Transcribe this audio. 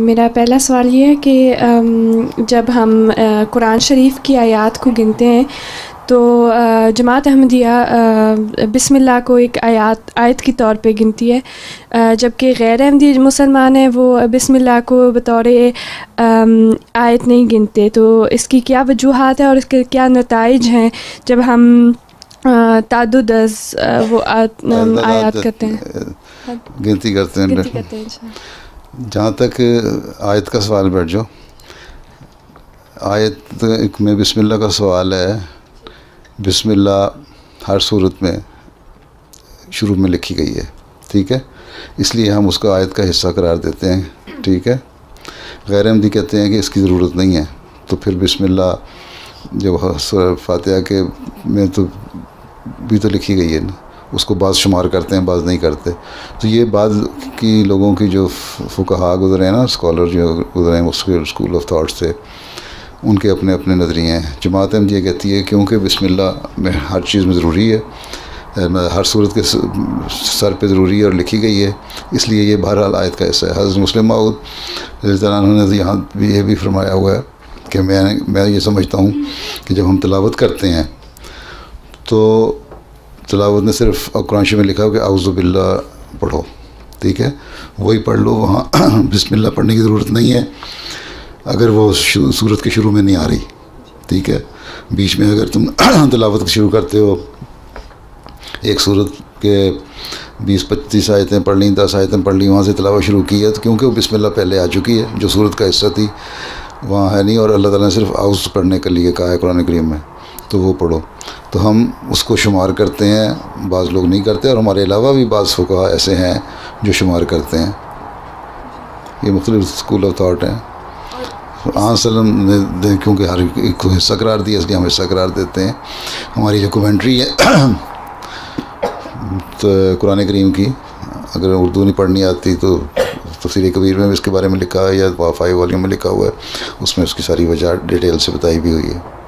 मेरा पहला सवाल ये है कि जब हम कुरान शरीफ की आयत को गिनते हैं तो जमात अहमदिया बिस्मिल्लाह को एक आयत के तौर पे गिनती है, जबकि गैर अहमदी मुसलमान हैं वो बिस्मिल्लाह को बतौर आयत नहीं गिनते। तो इसकी क्या वजूहात है और इसके क्या नताइज हैं जब हम ताद्दुद वो आयत करते हैं, गिनती करते हैं। जहाँ तक आयत का सवाल बैठ जाओ, आयत में बिस्मिल्लाह का सवाल है। बिस्मिल्लाह हर सूरत में शुरू में लिखी गई है, ठीक है, इसलिए हम उसको आयत का हिस्सा करार देते हैं, ठीक है। गैर अहमदी कहते हैं कि इसकी ज़रूरत नहीं है, तो फिर बिस्मिल्लाह जो फातिहा के में तो भी तो लिखी गई है ना, उसको बाज़ शुमार करते हैं, बाज़ नहीं करते। तो ये बाज़ की लोगों की जो फुक़हा गुज़रे हैं ना, स्कॉलर जो गुज़रे हैं मुख्तलिफ़ स्कूल ऑफ थाट से, उनके अपने अपने नज़रिए हैं। जमात अहमदिया ये कहती है क्योंकि बिस्मिल्लाह में हर चीज़ में ज़रूरी है, हर सूरत के सर पे ज़रूरी है और लिखी गई है, इसलिए ये बहरहाल आयत का हिस्सा है। हज़रत मुस्लिम मऊद ने यहाँ भी ये भी फरमाया हुआ है कि मैं ये समझता हूँ कि जब हम तिलावत करते हैं तो तिलावत ने सिर्फ कुरान शरीफ में लिखा हो कि औज़ु बिल्लाह पढ़ो, ठीक है, वही पढ़ लो, वहाँ बिस्मिल्लाह पढ़ने की ज़रूरत नहीं है अगर वो सूरत के शुरू में नहीं आ रही, ठीक है। बीच में अगर तुम तिलावत शुरू करते हो, एक सूरत के 20-25 आयतें पढ़ ली, 10 आयतें पढ़ ली, वहाँ से तिलावत शुरू की है, तो क्योंकि वो बिस्मिल्लाह पहले आ चुकी है, जो सूरत का हिस्सा थी वहाँ है नहीं, और अल्लाह ताला ने सिर्फ औज़ पढ़ने के लिए कहा है कुरान करीम में, तो वो पढ़ो। तो हम उसको शुमार करते हैं, बाज़ लोग नहीं करते, और हमारे अलावा भी बाज़ फुक़हा ऐसे हैं जो शुमार करते हैं। ये मुख्तलिफ़ स्कूल ऑफ थाट हैं। आसलम ने क्योंकि हर एक को हिस्सा करार दिया, इसलिए हम हिस्सा करार देते हैं। हमारी जो कमेंट्री है तो कुरान करीम की, अगर उर्दू नहीं पढ़नी आती तो तफसीर कबीर में भी इसके बारे में लिखा है, या 5 वॉल्यूम में लिखा हुआ है, उसमें उसकी सारी वजह डिटेल से बताई भी हुई है।